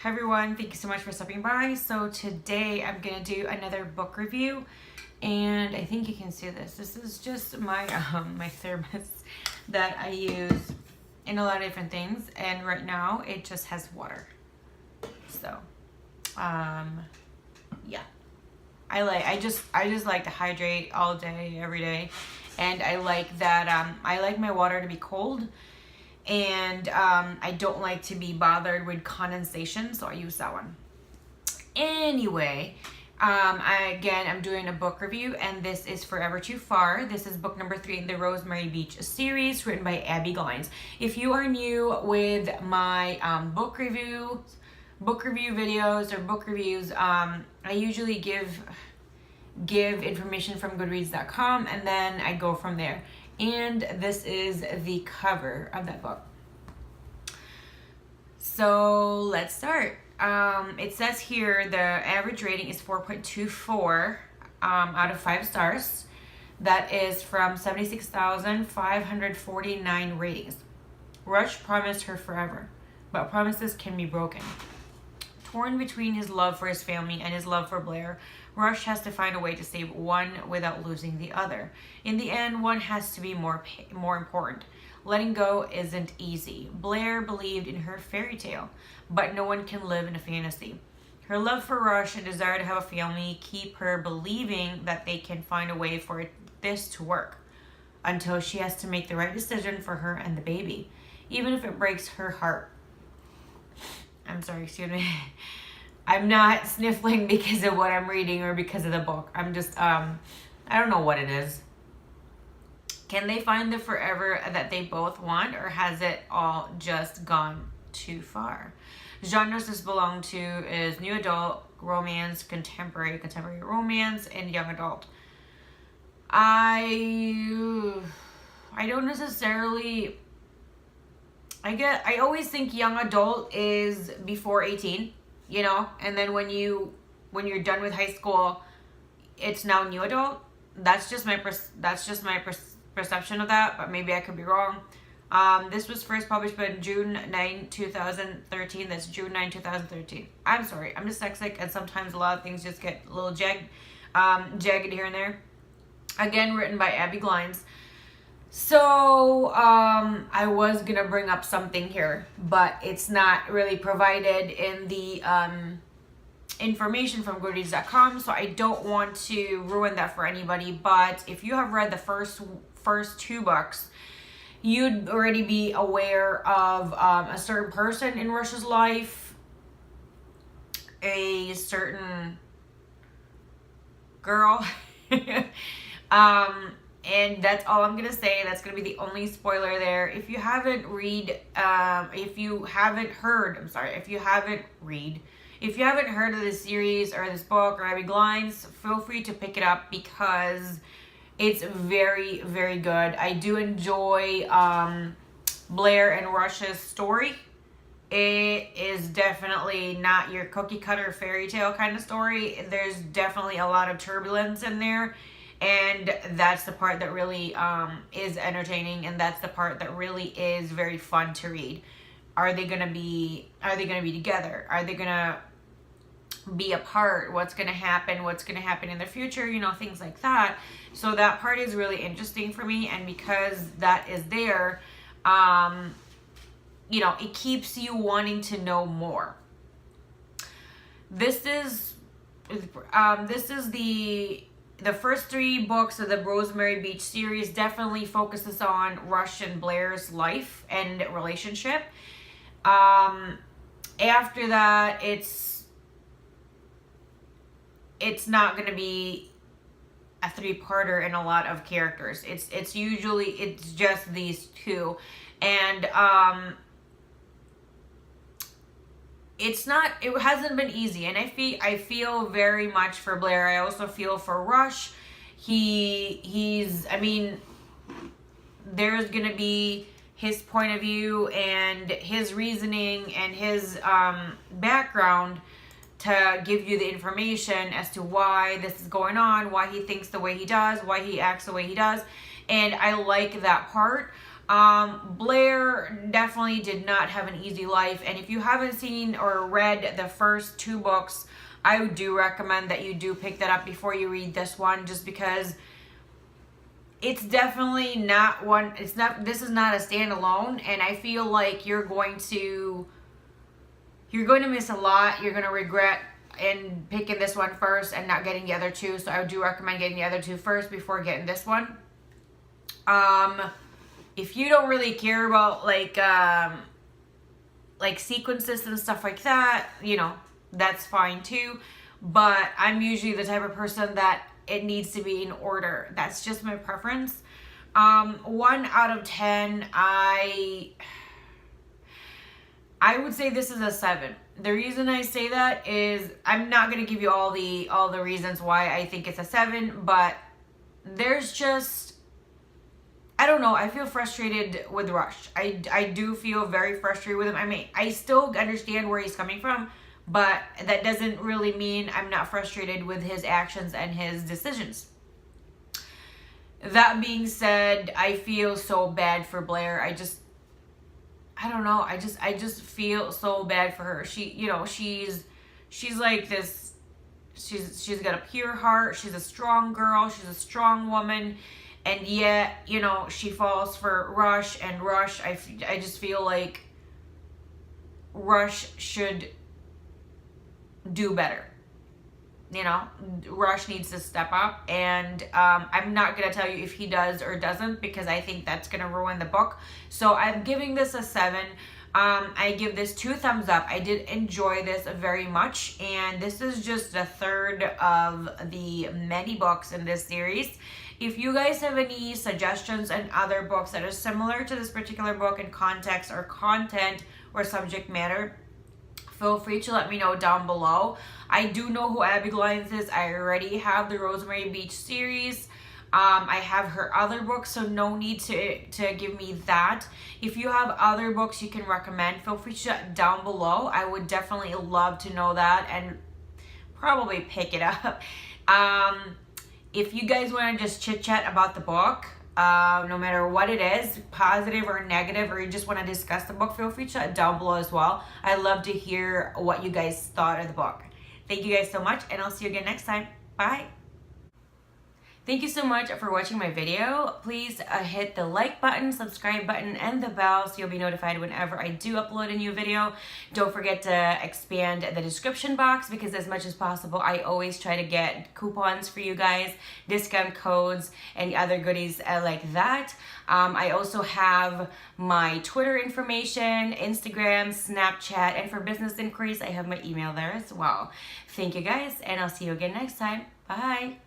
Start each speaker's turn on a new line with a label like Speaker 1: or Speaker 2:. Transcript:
Speaker 1: Hi everyone, thank you so much for stopping by. So today I'm gonna do another book review, and I think you can see this. This is just my my thermos that I use in a lot of different things, and right now it just has water. So yeah, I just like to hydrate all day, every day, and I like that I like my water to be cold. And I don't like to be bothered with condensation, so I use that one. Anyway, I'm doing a book review, and this is Forever Too Far. This is book number 3 in the Rosemary Beach series, written by Abbi Glines. If you are new with my book review videos or book reviews, I usually give information from Goodreads.com, and then I go from there. And this is the cover of that book. So let's start. It says here the average rating is 4.24 out of 5 stars. That is from 76,549 ratings. Rush promised her forever, but promises can be broken. Torn between his love for his family and his love for Blair, Rush has to find a way to save one without losing the other. In the end, one has to be more important. Letting go isn't easy. Blair believed in her fairy tale, but no one can live in a fantasy. Her love for Rush and desire to have a family keep her believing that they can find a way for this to work, until she has to make the right decision for her and the baby, even if it breaks her heart. I'm sorry, excuse me. I'm not sniffling because of what I'm reading or because of the book. I'm just, I don't know what it is. Can they find the forever that they both want, or has it all just gone too far? Genres this belong to is new adult, romance, contemporary romance, and young adult. I don't necessarily... I always think young adult is before 18, you know, and then when you're done with high school, it's now new adult. That's just my perception of that, but maybe I could be wrong. This was first published by June 9, 2013. That's June 9, 2013. I'm sorry, I'm dyslexic, and sometimes a lot of things just get a little jagged here and there. Again, written by Abbi Glines. So, I was gonna bring up something here, but it's not really provided in the information from Goodreads.com, so I don't want to ruin that for anybody. But if you have read the first 2 books, you'd already be aware of a certain person in Rush's life, a certain girl. And that's all I'm gonna say. That's gonna be the only spoiler there. If you haven't heard of this series or this book or Abbi Glines, feel free to pick it up because it's very, very good. I do enjoy Blair and Rush's story. It is definitely not your cookie cutter fairy tale kind of story. There's definitely a lot of turbulence in there. And that's the part that really is entertaining, and that's the part that really is very fun to read. Are they gonna be together? Are they gonna be apart? What's gonna happen? What's gonna happen in the future? You know, things like that. So that part is really interesting for me, and because that is there, you know, it keeps you wanting to know more. This is the first 3 books of the Rosemary Beach series definitely focuses on Rush and Blair's life and relationship. After that, it's not going to be a 3-parter in a lot of characters. It's just these 2, and it hasn't been easy, and I feel very much for Blair. I also feel for Rush. I mean, there's gonna be his point of view and his reasoning and his background to give you the information as to why this is going on, why he thinks the way he does, why he acts the way he does, and I like that part. Blair definitely did not have an easy life, and if you haven't seen or read the first 2 books, I do recommend that you do pick that up before you read this one, just because it's definitely not one, this is not a standalone, and I feel like you're going to miss a lot. You're going to regret in picking this one first and not getting the other 2, so I do recommend getting the other 2 first before getting this one. If you don't really care about like sequences and stuff like that, you know, that's fine too. But I'm usually the type of person that it needs to be in order. That's just my preference. 1 out of 10, I would say this is a 7. The reason I say that is I'm not going to give you all the reasons why I think it's a 7, but there's just, I don't know, I feel frustrated with Rush. I do feel very frustrated with him. I mean, I still understand where he's coming from, but that doesn't really mean I'm not frustrated with his actions and his decisions. That being said, I feel so bad for Blair. I don't know. I just feel so bad for her. She, you know, she's like this. She's got a pure heart. She's a strong girl. She's a strong woman, and yet, you know, she falls for Rush. And Rush, I just feel like Rush should do better. You know, Rush needs to step up, and I'm not going to tell you if he does or doesn't, because I think that's going to ruin the book. So I'm giving this a 7. I give this 2 thumbs up. I did enjoy this very much, and this is just the 3rd of the many books in this series. If you guys have any suggestions and other books that are similar to this particular book in context or content or subject matter, feel free to let me know down below. I do know who Abbi Glines is. I already have the Rosemary Beach series. I have her other books, so no need to give me that. If you have other books you can recommend, feel free to down below. I would definitely love to know that and probably pick it up. If you guys want to just chit chat about the book, no matter what it is, positive or negative, or you just want to discuss the book, feel free to chat down below as well. I'd love to hear what you guys thought of the book. Thank you guys so much, and I'll see you again next time. Bye. Thank you so much for watching my video. Please hit the like button, subscribe button, and the bell so you'll be notified whenever I do upload a new video. Don't forget to expand the description box, because as much as possible, I always try to get coupons for you guys, discount codes, and other goodies like that. I also have my Twitter information, Instagram, Snapchat, and for business inquiries, I have my email there as well. Thank you guys, and I'll see you again next time. Bye.